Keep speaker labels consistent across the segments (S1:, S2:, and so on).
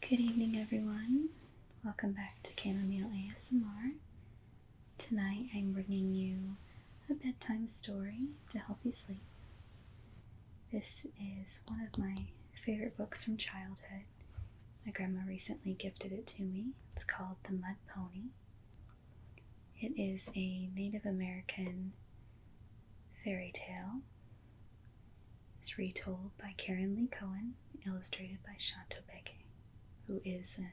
S1: Good evening, everyone. Welcome back to Chamomile ASMR. Tonight I'm bringing you a bedtime story to help you sleep. This is one of my favorite books from childhood. My grandma recently gifted it to me. It's called The Mud Pony. It is a Native American fairy tale. It's retold by Karen Lee Cohen, illustrated by Chamomile, who is a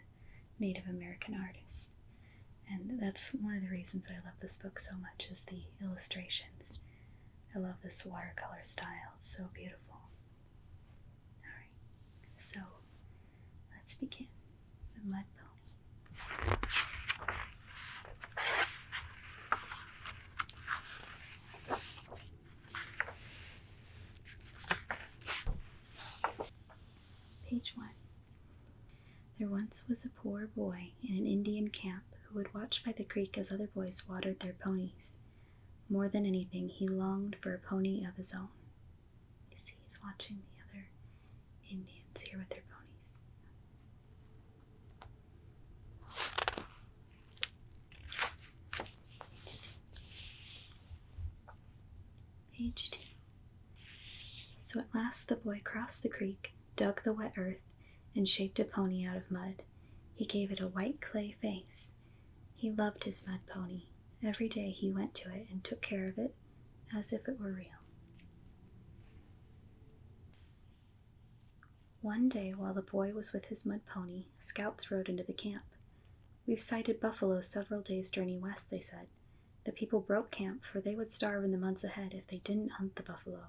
S1: Native American artist. And that's one of the reasons I love this book so much, is the illustrations. I love this watercolor style. It's so beautiful. Alright, so let's begin. The Mud Pony. Page 1. There once was a poor boy in an Indian camp who would watch by the creek as other boys watered their ponies. More than anything, he longed for a pony of his own. You see, he's watching the other Indians here with their ponies. Page 2. So at last the boy crossed the creek, dug the wet earth, and shaped a pony out of mud. He gave it a white clay face. He loved his mud pony. Every day he went to it and took care of it as if it were real. One day while the boy was with his mud pony, scouts rode into the camp. "We've sighted buffalo several days' journey west," they said. The people broke camp, for they would starve in the months ahead if they didn't hunt the buffalo.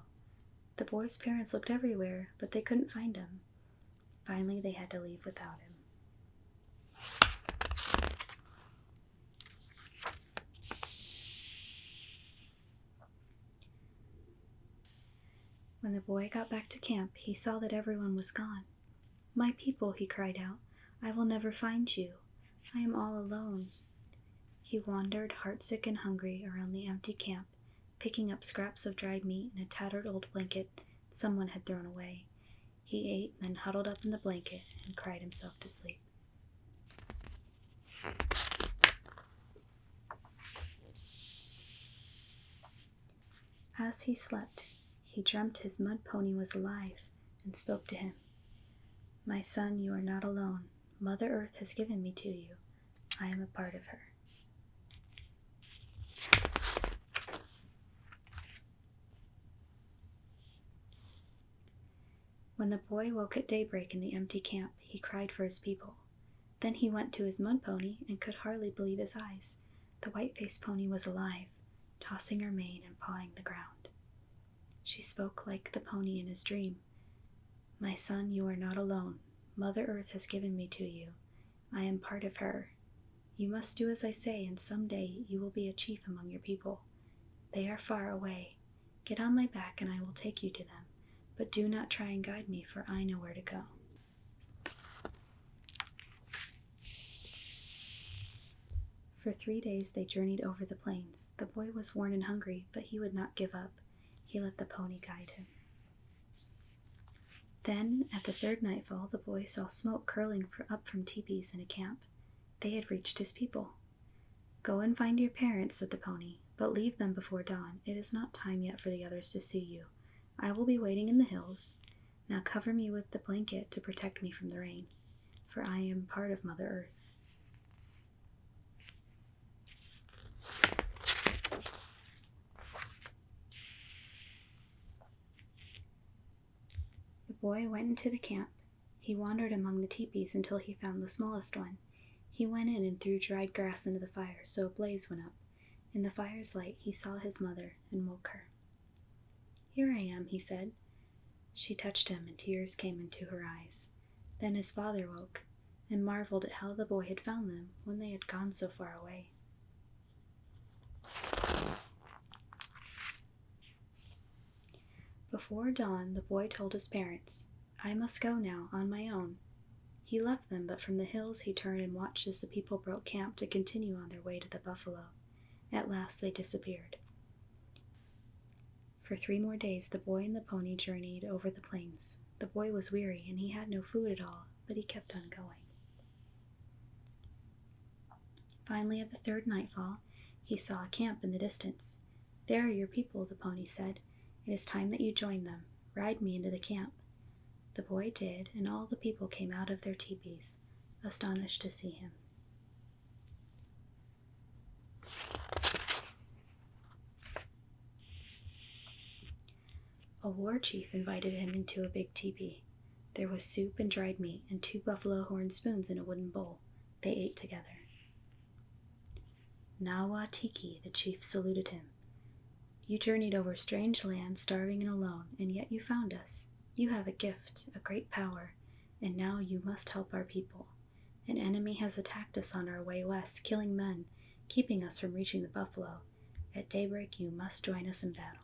S1: The boy's parents looked everywhere, but they couldn't find him. Finally, they had to leave without him. When the boy got back to camp, he saw that everyone was gone. "My people," he cried out, "I will never find you. I am all alone." He wandered, heartsick and hungry, around the empty camp, picking up scraps of dried meat and a tattered old blanket someone had thrown away. He ate, then huddled up in the blanket and cried himself to sleep. As he slept, he dreamt his mud pony was alive and spoke to him. "My son, you are not alone. Mother Earth has given me to you. I am a part of her." When the boy woke at daybreak in the empty camp, he cried for his people. Then he went to his mud pony and could hardly believe his eyes. The white-faced pony was alive, tossing her mane and pawing the ground. She spoke like the pony in his dream. "My son, you are not alone. Mother Earth has given me to you. I am part of her. You must do as I say, and someday you will be a chief among your people. They are far away. Get on my back and I will take you to them. But do not try and guide me, for I know where to go." For 3 days they journeyed over the plains. The boy was worn and hungry, but he would not give up. He let the pony guide him. Then, at the third nightfall, the boy saw smoke curling up from teepees in a camp. They had reached his people. "Go and find your parents," said the pony, "but leave them before dawn. It is not time yet for the others to see you. I will be waiting in the hills. Now cover me with the blanket to protect me from the rain, for I am part of Mother Earth." The boy went into the camp. He wandered among the teepees until he found the smallest one. He went in and threw dried grass into the fire, so a blaze went up. In the fire's light, he saw his mother and woke her. "Here I am," he said. She touched him, and tears came into her eyes. Then his father woke, and marveled at how the boy had found them when they had gone so far away. Before dawn, the boy told his parents, "I must go now, on my own." He left them, but from the hills he turned and watched as the people broke camp to continue on their way to the buffalo. At last they disappeared. For 3 more days the boy and the pony journeyed over the plains. The boy was weary, and he had no food at all, but he kept on going. Finally, at the third nightfall, he saw a camp in the distance. "There are your people," the pony said. "It is time that you join them. Ride me into the camp." The boy did, and all the people came out of their teepees, astonished to see him. A war chief invited him into a big teepee. There was soup and dried meat and 2 buffalo horn spoons in a wooden bowl. They ate together. "Nawa Tiki," the chief saluted him. "You journeyed over strange lands, starving and alone, and yet you found us. You have a gift, a great power, and now you must help our people. An enemy has attacked us on our way west, killing men, keeping us from reaching the buffalo. At daybreak you must join us in battle."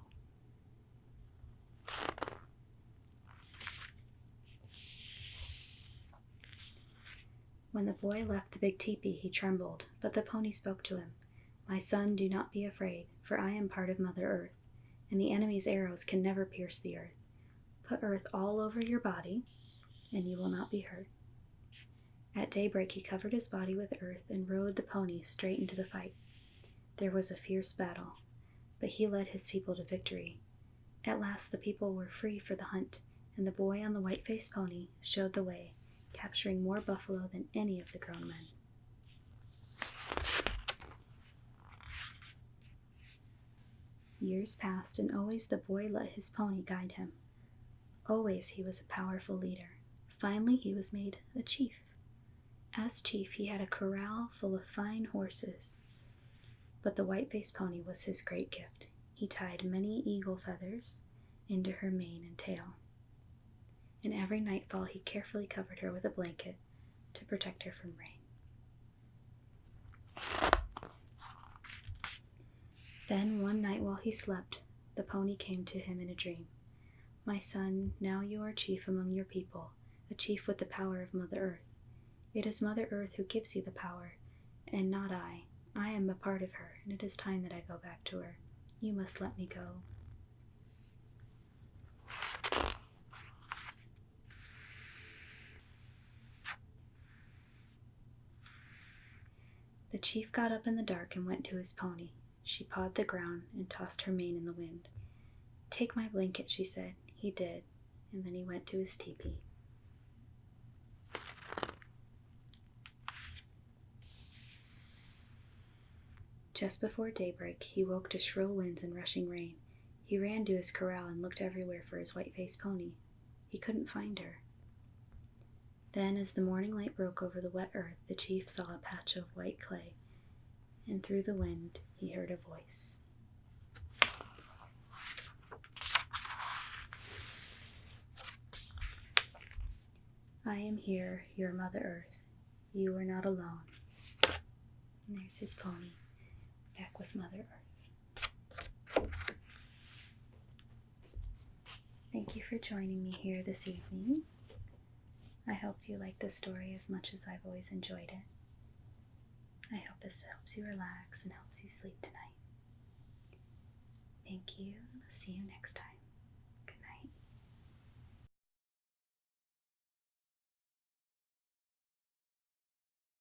S1: When the boy left the big teepee, he trembled, but the pony spoke to him. "My son, do not be afraid, for I am part of Mother Earth, and the enemy's arrows can never pierce the earth. Put earth all over your body, and you will not be hurt." At daybreak, he covered his body with earth and rode the pony straight into the fight. There was a fierce battle, but he led his people to victory. At last, the people were free for the hunt, and the boy on the white-faced pony showed the way, capturing more buffalo than any of the grown men. Years passed, and always the boy let his pony guide him. Always he was a powerful leader. Finally, he was made a chief. As chief, he had a corral full of fine horses. But the white-faced pony was his great gift. He tied many eagle feathers into her mane and tail. And every nightfall he carefully covered her with a blanket to protect her from rain. Then one night while he slept, the pony came to him in a dream. "My son, now you are chief among your people, a chief with the power of Mother Earth. It is Mother Earth who gives you the power, and not I. I am a part of her, and it is time that I go back to her. You must let me go." The chief got up in the dark and went to his pony. She pawed the ground and tossed her mane in the wind. "Take my blanket," she said. He did, and then he went to his teepee. Just before daybreak, he woke to shrill winds and rushing rain. He ran to his corral and looked everywhere for his white-faced pony. He couldn't find her. Then, as the morning light broke over the wet earth, the chief saw a patch of white clay, and through the wind he heard a voice. "I am here, your Mother Earth. You are not alone." And there's his pony, back with Mother Earth. Thank you for joining me here this evening. I hope you liked this story as much as I've always enjoyed it. I hope this helps you relax and helps you sleep tonight. Thank you. See you next time.